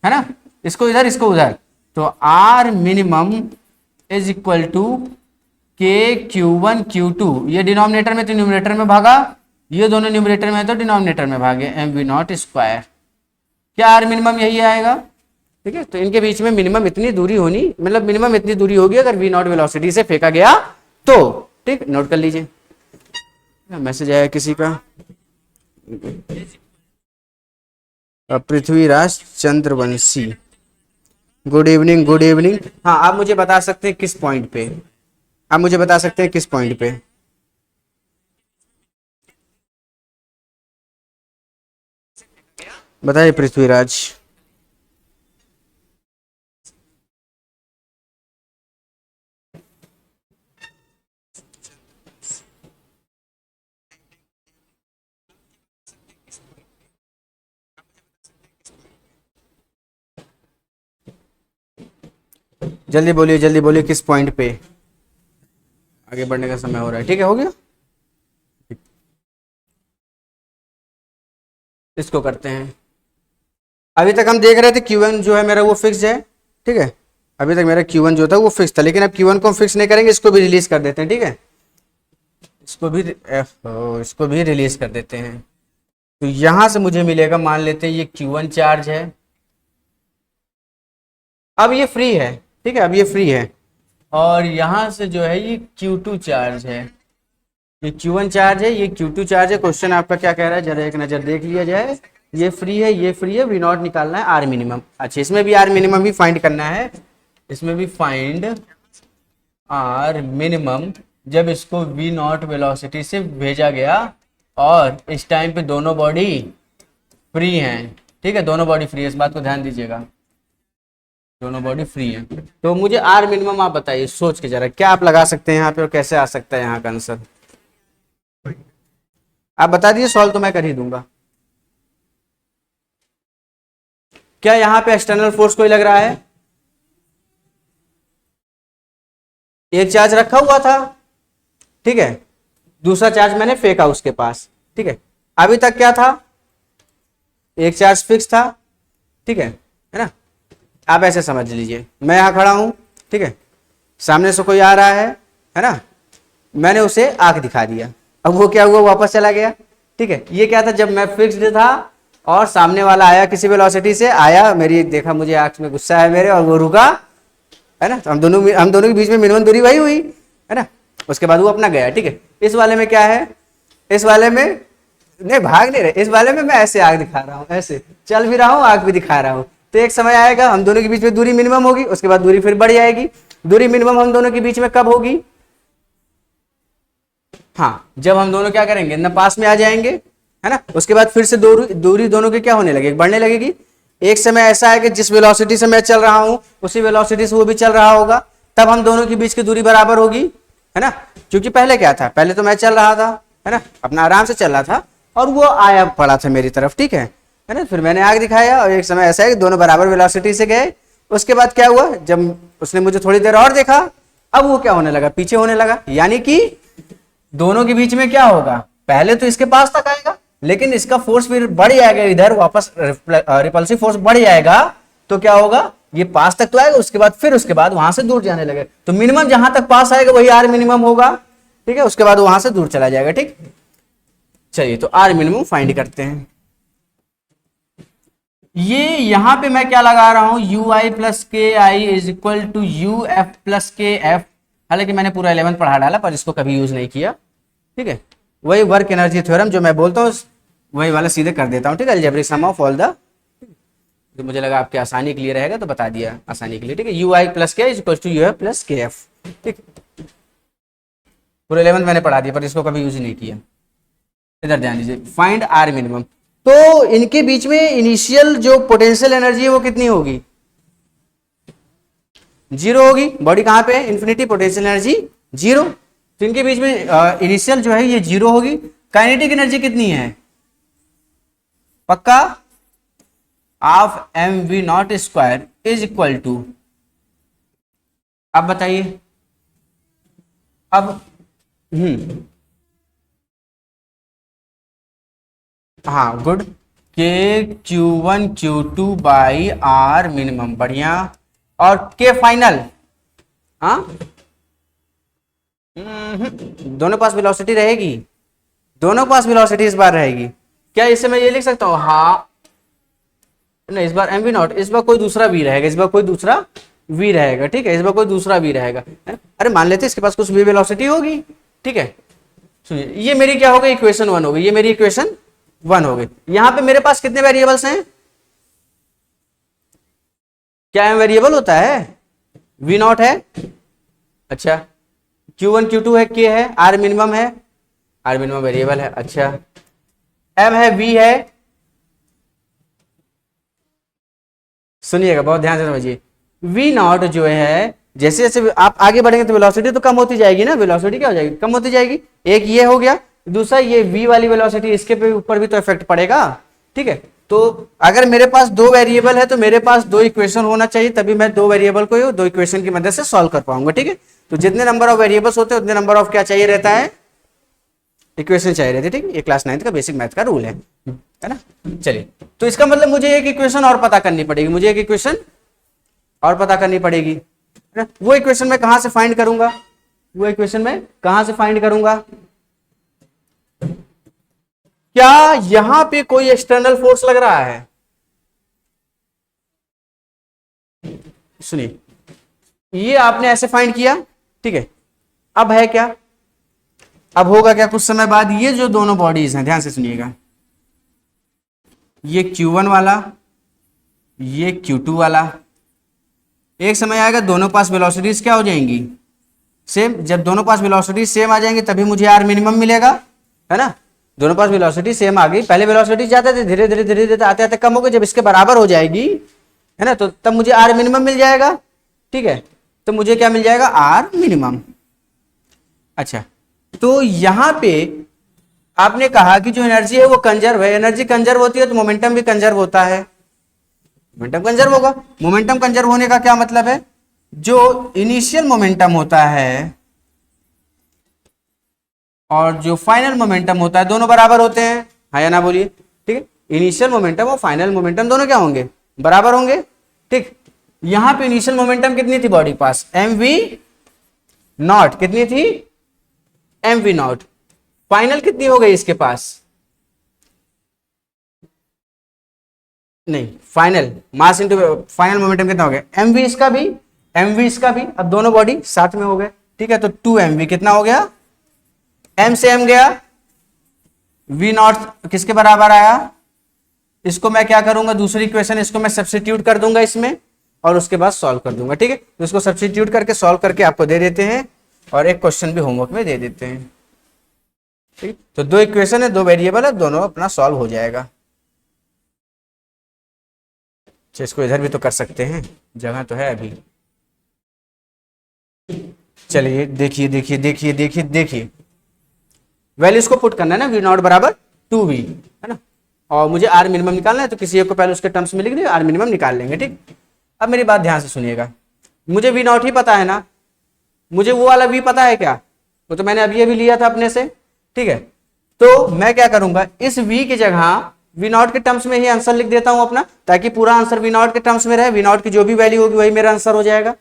है ना, इसको इधर इसको उधर, तो r minimum is equal to k Q1 Q2, ये डिनोमिनेटर में तो न्यूमरेटर में भागा, ये दोनों न्यूमरेटर में तो डिनोमिनेटर में भागे, एम वी नॉट स्क्वायर, क्या आर मिनिमम यही आएगा, ठीक है। तो इनके बीच में मिनिमम इतनी दूरी होनी, मतलब मिनिमम इतनी दूरी होगी अगर वी नॉट वेलोसिटी से फेंका गया तो, ठीक, नोट कर लीजिए। मैसेज आया किसी का, Prithviraj Chandravanshi, good evening, good evening. हाँ आप मुझे बता सकते हैं किस पॉइंट पे, आप मुझे बता सकते हैं किस पॉइंट पे, बताइए पृथ्वीराज। जल्दी बोलिए किस पॉइंट पे, आगे बढ़ने का समय हो रहा है, ठीक है, हो गया। इसको करते हैं, अभी तक हम देख रहे थे Q1 जो है मेरा वो फिक्स है, ठीक है, अभी तक मेरा Q1 जो था वो फिक्स था, लेकिन अब Q1 को हम फिक्स नहीं करेंगे, इसको भी रिलीज कर देते हैं, ठीक है, इसको भी रिलीज कर देते हैं। तो यहां से मुझे मिलेगा, मान लेते हैं ये Q1 चार्ज है, अब ये फ्री है, ठीक है, अब ये फ्री है, और यहां से जो है ये Q2 चार्ज है, ये Q1 चार्ज है, ये Q2 चार्ज है। क्वेश्चन आपका क्या कह रहा है, जरा एक नजर देख लिया जाए, ये फ्री है, ये फ्री है, वी नॉट निकालना है, आर मिनिमम, अच्छा इसमें भी आर मिनिमम भी फाइंड करना है, इसमें भी फाइंड आर मिनिमम, जब इसको वी नॉट वेलोसिटी से भेजा गया और इस टाइम पे दोनों बॉडी फ्री हैं, ठीक है, दोनों बॉडी फ्री है, इस बात को ध्यान दीजिएगा, दोनों बॉडी फ्री है। तो मुझे आर मिनिमम आप बताइए सोच के जरा, क्या आप लगा सकते हैं यहाँ पे और कैसे आ सकता है यहाँ का आंसर, आप बता दीजिए, सॉल्व तो मैं कर ही दूंगा। क्या यहाँ पे एक्सटर्नल फोर्स कोई लग रहा है, एक चार्ज रखा हुआ था, ठीक है, दूसरा चार्ज मैंने फेंका उसके पास, ठीक है, अभी तक क्या था, एक चार्ज फिक्स था, ठीक है ना, आप ऐसे समझ लीजिए, मैं यहां खड़ा हूं, ठीक है, सामने से कोई आ रहा है ना, मैंने उसे आंख दिखा दिया, अब वो क्या हुआ, वापस चला गया, ठीक है, ये क्या था, जब मैं फिक्स्ड था और सामने वाला आया किसी वेलोसिटी से आया, मेरी देखा, मुझे आंख में गुस्सा है मेरे, और वो रुका, है ना, तो हम दोनों के बीच में मिनिमम दूरी वही हुई, है ना, उसके बाद वो अपना गया, ठीक है। इस वाले में क्या है, इस वाले में नहीं भाग नहीं रहे, इस वाले में मैं ऐसे आग दिखा रहा हूँ, ऐसे चल भी रहा हूँ, आग भी दिखा रहा हूँ, तो एक समय आएगा हम दोनों के बीच में दूरी मिनिमम होगी, उसके बाद दूरी फिर बढ़ जाएगी। दूरी मिनिमम हम दोनों के बीच में कब होगी? हाँ, जब हम दोनों क्या करेंगे ना, पास में आ जाएंगे, है ना। उसके बाद फिर से दूरी दोनों की क्या होने लगेगी? बढ़ने लगेगी। एक समय ऐसा है कि जिस वेलोसिटी से मैं चल रहा हूं उसी वेलोसिटी से वो भी चल रहा होगा, तब हम दोनों के बीच की दूरी बराबर होगी, है ना। क्योंकि पहले क्या था, पहले तो मैं चल रहा था, है ना, अपना आराम से चल रहा था और वो आया पड़ा था मेरी तरफ, ठीक है ना। फिर मैंने आग दिखाया और एक समय ऐसा है कि दोनों बराबर वेलोसिटी से गए। उसके बाद क्या हुआ, जब उसने मुझे थोड़ी देर और देखा, अब वो क्या होने लगा, पीछे होने लगा। यानी कि दोनों के बीच में क्या होगा, पहले तो इसके पास तक आएगा लेकिन इसका फोर्स फिर बढ़ जाएगा, इधर वापस रिपल्सिव फोर्स बढ़ जाएगा, तो क्या होगा, ये पास तक तो आएगा, उसके बाद वहां से दूर जाने लगे। तो मिनिमम जहां तक पास आएगा वही आर मिनिमम होगा, ठीक है। उसके बाद वहां से दूर चला जाएगा, ठीक। चलिए तो आर मिनिमम फाइंड करते हैं। ये यहां पे मैं क्या लगा रहा हूं, you I plus K I is equal to U F plus के एफ। हालांकि मैंने पूरा 11 पढ़ा डाला पर इसको कभी यूज नहीं किया, ठीक है। वही वर्क एनर्जी थ्योरम जो मैं बोलता हूँ वही वाला सीधे कर देता हूँ, ठीक है। Algebraic sum of all the, तो मुझे लगा आपकी आसानी के लिए रहेगा तो बता दिया आसानी के लिए, ठीक है। U I plus k is equal to U F plus के एफ, ठीक। पूरा 11 मैंने पढ़ा दिया पर इसको कभी यूज नहीं किया। इधर ध्यान दीजिए, फाइंड आर मिनिमम। तो इनके बीच में इनिशियल जो पोटेंशियल एनर्जी है वो कितनी होगी, 0 होगी। बॉडी कहां पे है, इन्फिनिटी, पोटेंशियल एनर्जी 0। तो इनके बीच में इनिशियल जो है ये 0 होगी। काइनेटिक एनर्जी कितनी है, पक्का, half m we not square is equal to, अब बताइए, अब हाँ गुड, के Q1 Q2 by are minimum, बढ़िया। और के फाइनल, हाँ दोनों पास वेलोसिटी रहेगी, दोनों पास वेलोसिटी इस बार रहेगी। क्या इससे मैं ये लिख सकता हूँ, हाँ नहीं, इस बार एम वी नॉट, इस बार कोई दूसरा वी रहेगा, इस बार कोई दूसरा वी रहेगा, ठीक है। इस बार कोई दूसरा वी रहेगा, है? अरे मान लेते इसके पास कुछ वी वेलोसिटी होगी, ठीक है। सुनिए, ये मेरी क्या हो गई, इक्वेशन 1 हो गई, ये मेरी इक्वेशन 1 हो गई। यहां पे मेरे पास कितने वेरिएबल्स हैं, क्या एम वेरिएबल होता है, वी नॉट है, अच्छा, Q1 Q2 है, के है, आर मिनिमम है, आर मिनिमम वेरिएबल है, अच्छा, एम है, वी है। सुनिएगा बहुत ध्यान से समझिए, वी नॉट जो है जैसे जैसे आप आगे बढ़ेंगे तो वेलोसिटी तो कम होती जाएगी ना, वेलोसिटी क्या हो जाएगी, कम होती जाएगी। एक ये हो गया, दूसरा ये v वाली वेलोसिटी, इसके ऊपर भी तो इफेक्ट पड़ेगा, ठीक है। तो अगर मेरे पास दो वेरिएबल है तो मेरे पास दो इक्वेशन होना चाहिए, तभी मैं दो वेरिएबल को दो इक्वेशन की मदद से सॉल्व कर पाऊंगा, ठीक है। तो जितने नंबर ऑफ वेरिएबल्स होते हैं उतने नंबर ऑफ क्या चाहिए रहता है, इक्वेशन चाहिए रहती है, ठीक है। ये क्लास 9th का बेसिक मैथ का रूल है ना। चलिए, तो इसका मतलब मुझे एक इक्वेशन और पता करनी पड़ेगी, मुझे एक इक्वेशन और पता करनी पड़ेगी, है ना। वो इक्वेशन मैं कहां से फाइंड करूंगा, वो इक्वेशन मैं कहां से फाइंड करूंगा, क्या यहां पे कोई एक्सटर्नल फोर्स लग रहा है, सुनिए, ये आपने ऐसे फाइंड किया, ठीक है। अब है क्या, अब होगा क्या, कुछ समय बाद ये जो दोनों बॉडीज हैं, ध्यान से सुनिएगा, ये Q1 वाला, ये Q2 वाला, एक समय आएगा दोनों पास वेलोसिटीज क्या हो जाएंगी, सेम। जब दोनों पास वेलोसिटी सेम आ जाएंगे तभी मुझे आर मिनिमम मिलेगा, है ना। दोनों पास वेलोसिटी सेम आ गई, पहले वेलोसिटी जाते थे, धीरे धीरे धीरे धीरे आते आते कम हो गई, जब इसके बराबर हो जाएगी, है ना, तो तब मुझे आर मिनिमम मिल जाएगा, ठीक है। तो मुझे क्या मिल जाएगा, आर मिनिमम। अच्छा, तो यहां पे आपने कहा कि जो एनर्जी है वो कंजर्व है, एनर्जी कंजर्व होती है तो मोमेंटम भी कंजर्व होता है, मोमेंटम कंजर्व होगा। मोमेंटम कंजर्व होने का क्या मतलब है, जो इनिशियल मोमेंटम होता है और जो फाइनल मोमेंटम होता है दोनों बराबर होते हैं, हाँ या ना बोलिए, ठीक है। इनिशियल मोमेंटम और फाइनल मोमेंटम दोनों क्या होंगे, बराबर होंगे, ठीक। यहां पे इनिशियल मोमेंटम कितनी थी बॉडी पास, एम वी नॉट, कितनी थी, एम वी नॉट। फाइनल कितनी हो गई इसके पास, नहीं, final mass into final momentum कितना हो गया, एम वी इसका भी, एम वी इसका भी, अब दोनों बॉडी साथ में हो गए, ठीक है। तो 2mv कितना हो गया, m से m गया, v नॉट किसके बराबर आया, इसको मैं क्या करूंगा, दूसरी इक्वेशन इसको मैं सब्स्टिट्यूट कर दूंगा इसमें और उसके बाद सॉल्व कर दूंगा। ठीक है, तो इसको सब्स्टिट्यूट करके सॉल्व करके आपको दे देते हैं और एक क्वेश्चन भी होमवर्क में दे देते हैं। ठीक, तो दो इक्वेशन है, दो वेरिएबल है, दोनों अपना सॉल्व हो जाएगा। अच्छा, इसको इधर भी तो कर सकते हैं, जगह तो है अभी। चलिए देखिए देखिए देखिए देखिए देखिए, वैल्यूज को पुट करना है ना, वी नॉट बराबर 2v, है ना, और मुझे आर मिनिमम निकालना है, तो किसी एक को पहले उसके टर्म्स में लिख दिए, आर मिनिमम निकाल लेंगे। ठीक, अब मेरी बात ध्यान से सुनिएगा, मुझे वी नॉट ही पता है ना, मुझे वो वाला वी पता है क्या, वो तो मैंने अभी अभी लिया था अपने से। ठीक है, तो मैं क्या करूंगा, इस वी की जगह वी नॉट के टर्म्स में ही आंसर लिख देता हूं अपना, ताकि पूरा आंसर वी नॉट के टर्म्स में रहे, वी नॉट की जो भी वैल्यू होगी वही मेरा आंसर हो जाएगा।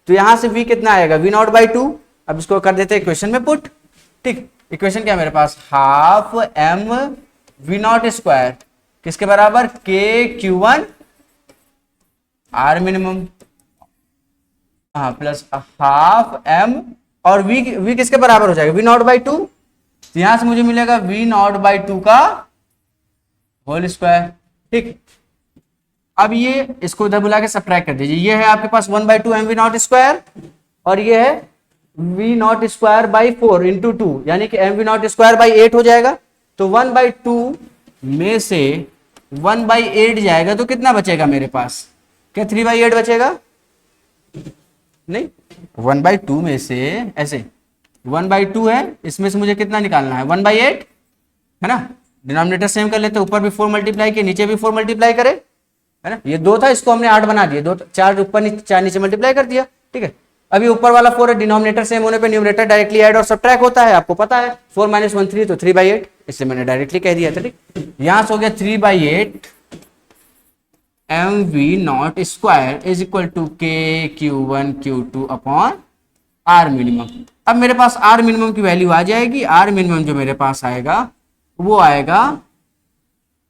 तो यहां से वी कितना आएगा, वी नॉट बाई 2। अब इसको कर देते हैं इक्वेशन में पुट। ठीक, इक्वेशन क्या है मेरे पास, half M we not square किसके बराबर, K Q one R minimum, हाँ, प्लस हाफ एम, और वी किसके बराबर हो जाएगा, वी नॉट बाई 2। तो यहां से मुझे मिलेगा वी नॉट बाई 2 का होल स्क्वायर। ठीक, अब ये इसको इधर बुला के सब्ट्रैक्ट कर दीजिए, ये है आपके पास 1/2 एम वी नॉट स्क्वायर, और ये है v not square by 4 into 2, यानी कि m we not square by 8 हो जाएगा। तो 1/2 में से 1/8 जाएगा तो कितना बचेगा मेरे पास, क्या 3/8 बचेगा, नहीं, 1/2 में से ऐसे 1/2 है, इसमें से मुझे कितना निकालना है, 1/8, है ना, डिनोमिनेटर सेम कर लेते, ऊपर भी 4 मल्टीप्लाई किए, नीचे भी 4 मल्टीप्लाई करे, है ना, ये 2 था, इसको हमने 8 बना दिया, 2 4 ऊपर नीचे 4 नीचे मल्टीप्लाई कर दिया। ठीक है, अभी ऊपर वाला 4 है, डिनोमिनेटर सेम होने पे न्यूमरेटर डायरेक्टली ऐड और सबट्रैक्ट होता है, आपको पता है, 4 - 1 3, तो 3/8, इसलिए मैंने डायरेक्टली कह दिया था। ठीक, यहां से हो गया 3/8 m we not square is equal to k Q1 Q2 upon r minimum. अब मेरे पास आर मिनिमम की वैल्यू आ जाएगी, आर मिनिमम जो मेरे पास आएगा वो आएगा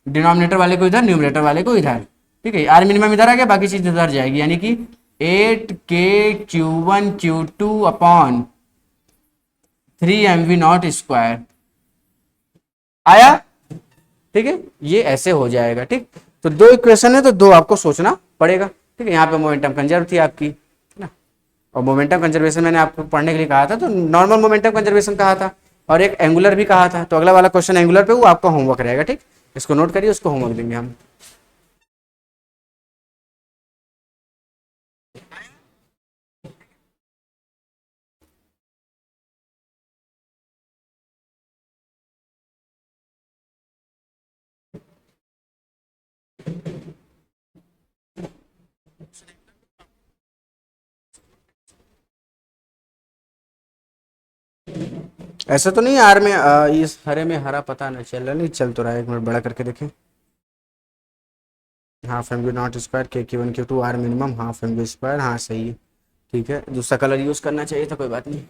डिनोमिनेटर वाले को इधर, न्यूमरेटर वाले को इधर। ठीक है, आर मिनिमम इधर आ गया, बाकी चीज इधर जाएगी, यानी कि 8k Q1 Q2 upon 3mv not square आया। ठीक है, ये ऐसे हो जाएगा। ठीक, तो दो इक्वेशन है, तो दो आपको सोचना पड़ेगा। ठीक है, यहाँ पे मोमेंटम कंजर्व थी आपकी, है ना, और मोमेंटम कंजर्वेशन मैंने आपको पढ़ने के लिए कहा था, तो नॉर्मल मोमेंटम कंजर्वेशन कहा था और एक एंगुलर भी कहा था, तो अगला वाला क्वेश्चन एंगुलर पे वो आपका होमवर्क रहेगा। ठीक, इसको नोट करिए, उसको होमवर्क देंगे हम। ऐसा तो नहीं है आर में इस हरे में हरा पता नहीं चल रहा, नहीं चल तो रहा है, एक मिनट बड़ा करके देखें। Half m v not square k Q1 Q2 r minimum half m v square, हाँ सही है। ठीक है, दूसरा कलर यूज करना चाहिए था, कोई बात नहीं।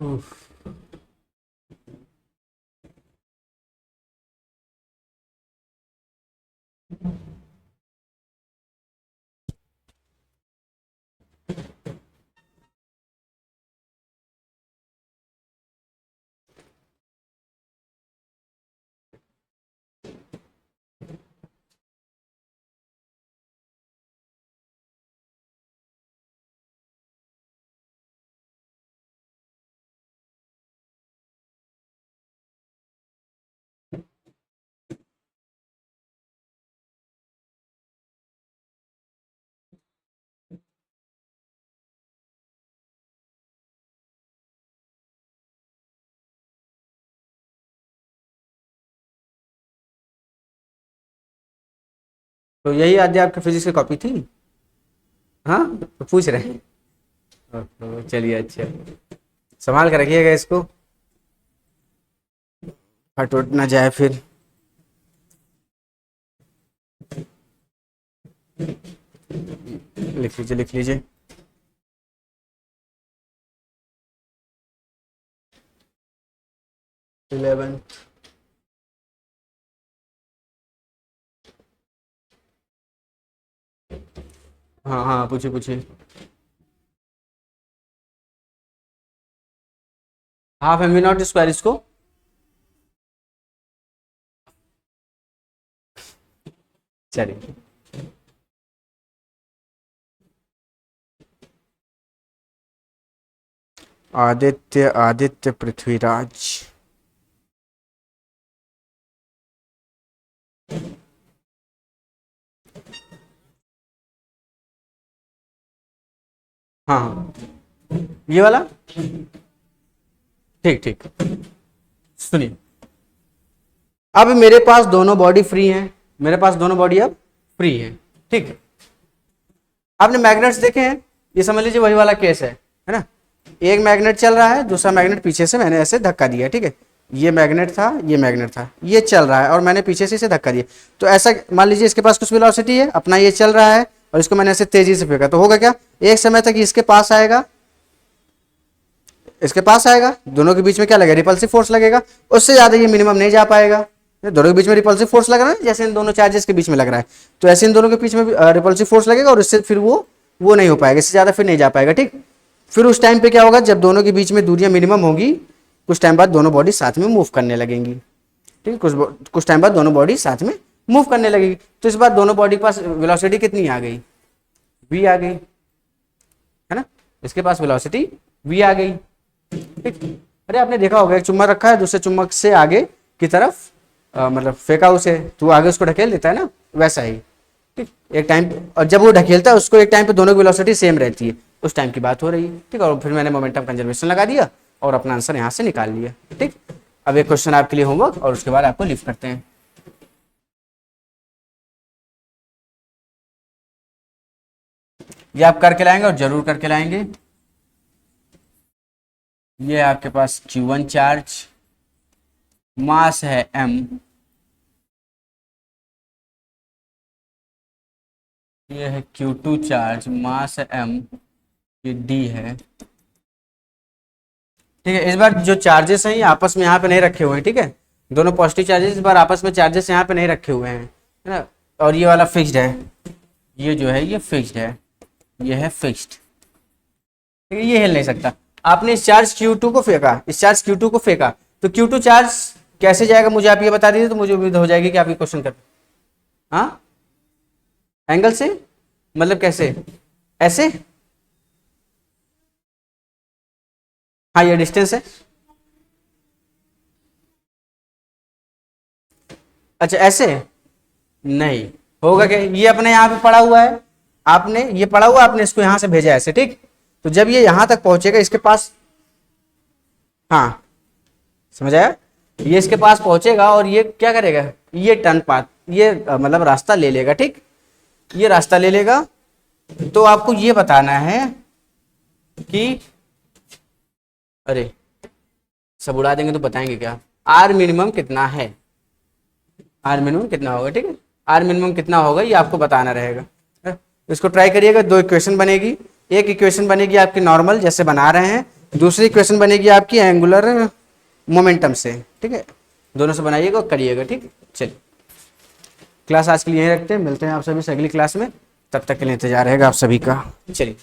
उफ। तो यही आद्य आपकी फिजिक्स की कॉपी थी, हाँ, तो पूछ रहे हैं। चलिए, अच्छा, संभाल कर रखिएगा इसको, फट उट ना जाए फिर। लिख लीजिए लिख लीजिए। 11th। हाँ हाँ, पूछिए पूछिए। Half M we not square इसको, चलिए। आदित्य आदित्य पृथ्वीराज। हाँ हाँ, ये वाला। ठीक ठीक, सुनिए। अब मेरे पास दोनों बॉडी फ्री हैं, मेरे पास दोनों बॉडी अब फ्री है, ठीक है। आपने मैग्नेट्स देखे हैं, ये समझ लीजिए वही वाला केस है ना। एक मैग्नेट चल रहा है, दूसरा मैग्नेट पीछे से मैंने ऐसे धक्का दिया, ठीक है। ये मैग्नेट था, ये मैग्नेट था, ये चल रहा है और मैंने पीछे से इसे धक्का दिया। तो ऐसा मान लीजिए इसके पास कुछ वेलोसिटी है अपना, ये चल रहा है और इसको मैंने ऐसे तेजी से फेंका, तो होगा क्या, एक समय तक इसके पास आएगा, इसके पास आएगा, दोनों के बीच में क्या लगेगा, रिपल्सिव फोर्स लगेगा। उससे ज्यादा ये मिनिमम नहीं जा पाएगा। दोनों के बीच में रिपल्सिव फोर्स लग रहा है, जैसे इन दोनों चार्जेस के बीच में लग रहा है, तो ऐसे इन दोनों के बीच में रिपल्सिव फोर्स लगेगा और इससे फिर वो नहीं हो पाएगा, इससे ज्यादा फिर नहीं जा पाएगा, ठीक। फिर उस टाइम पे क्या होगा, जब दोनों के बीच में दूरियां मिनिमम होगी, कुछ टाइम बाद दोनों बॉडी साथ में मूव करने लगेंगी, ठीक। कुछ टाइम बाद दोनों बॉडी साथ में मूव करने लगेगी। तो इस बार दोनों बॉडी के पास वेलोसिटी कितनी आ गई, v आ गई, है ना। इसके पास वेलोसिटी v आ गई, ठीक। अरे आपने देखा होगा, एक चुम्बक रखा है, दूसरे चुम्बक से आगे की तरफ मतलब फेंका उसे, तो आगे उसको ढकेल देता है ना, वैसा ही, ठीक। एक टाइम, और जब वो ढकेलता है उसको, एक टाइम पे दोनों की वेलोसिटी सेम रहती है, उस टाइम की बात हो रही है, ठीक। और फिर मैंने मोमेंटम कंजर्वेशन लगा दिया और अपना आंसर यहाँ से निकाल लिया, ठीक। अब एक क्वेश्चन आपके लिए होमवर्क और उसके बाद आपको लिफ्ट करते हैं। ये आप करके लाएंगे और जरूर करके लाएंगे। ये आपके पास Q1 चार्ज, मास है m, ये है Q2 चार्ज, मास है m, ये d है, ठीक है। इस बार जो चार्जेस हैं ये आपस में यहाँ पे नहीं रखे हुए हैं, ठीक है। दोनों पॉजिटिव चार्जेस इस बार आपस में चार्जेस यहाँ पे नहीं रखे हुए हैं, है ना। और ये वाला फिक्स्ड है, ये जो है ये फिक्स्ड है, ये है फिक्स्ड, ठीक है, ये हिल नहीं सकता। आपने इस चार्ज Q2 को फेंका, इस चार्ज Q2 को फेंका, तो Q2 चार्ज कैसे जाएगा मुझे आप ये बता दीजिए, तो मुझे उम्मीद हो जाएगी कि आप ये क्वेश्चन कर, हाँ, एंगल से, मतलब कैसे, ऐसे, हाँ ये डिस्टेंस है, अच्छा ऐसे नहीं होगा क्या, ये अपने यहाँ पे पड़ा हुआ है, आपने ये पड़ा हुआ, आपने इसको यहाँ से भेजा ऐसे, ठीक। तो जब ये यहाँ तक पहुंचेगा इसके पास, हाँ समझ आया, ये इसके पास पहुंचेगा और ये क्या करेगा, ये टर्न पाथ, ये मतलब रास्ता ले लेगा, ठीक। ये रास्ता ले लेगा, तो आपको ये बताना है कि, अरे सब उड़ा देंगे तो बताएंगे क्या, आर मिनिमम कितना है, आर मिनिमम कितना होगा, ठीक है। आर मिनिमम कितना होगा ये आपको बताना रहेगा, है? इसको ट्राई करिएगा। दो इक्वेशन बनेगी, एक इक्वेशन बनेगी आपकी नॉर्मल जैसे बना रहे हैं, दूसरी इक्वेशन बनेगी आपकी एंगुलर मोमेंटम से, ठीक है। दोनों से बनाइएगा और करिएगा, ठीक। चलिए क्लास आज के लिए यहीं रखते हैं, मिलते हैं आप सभी से अगली क्लास में, तब तक के लिए इंतजार रहेगा आप सभी का। चलिए।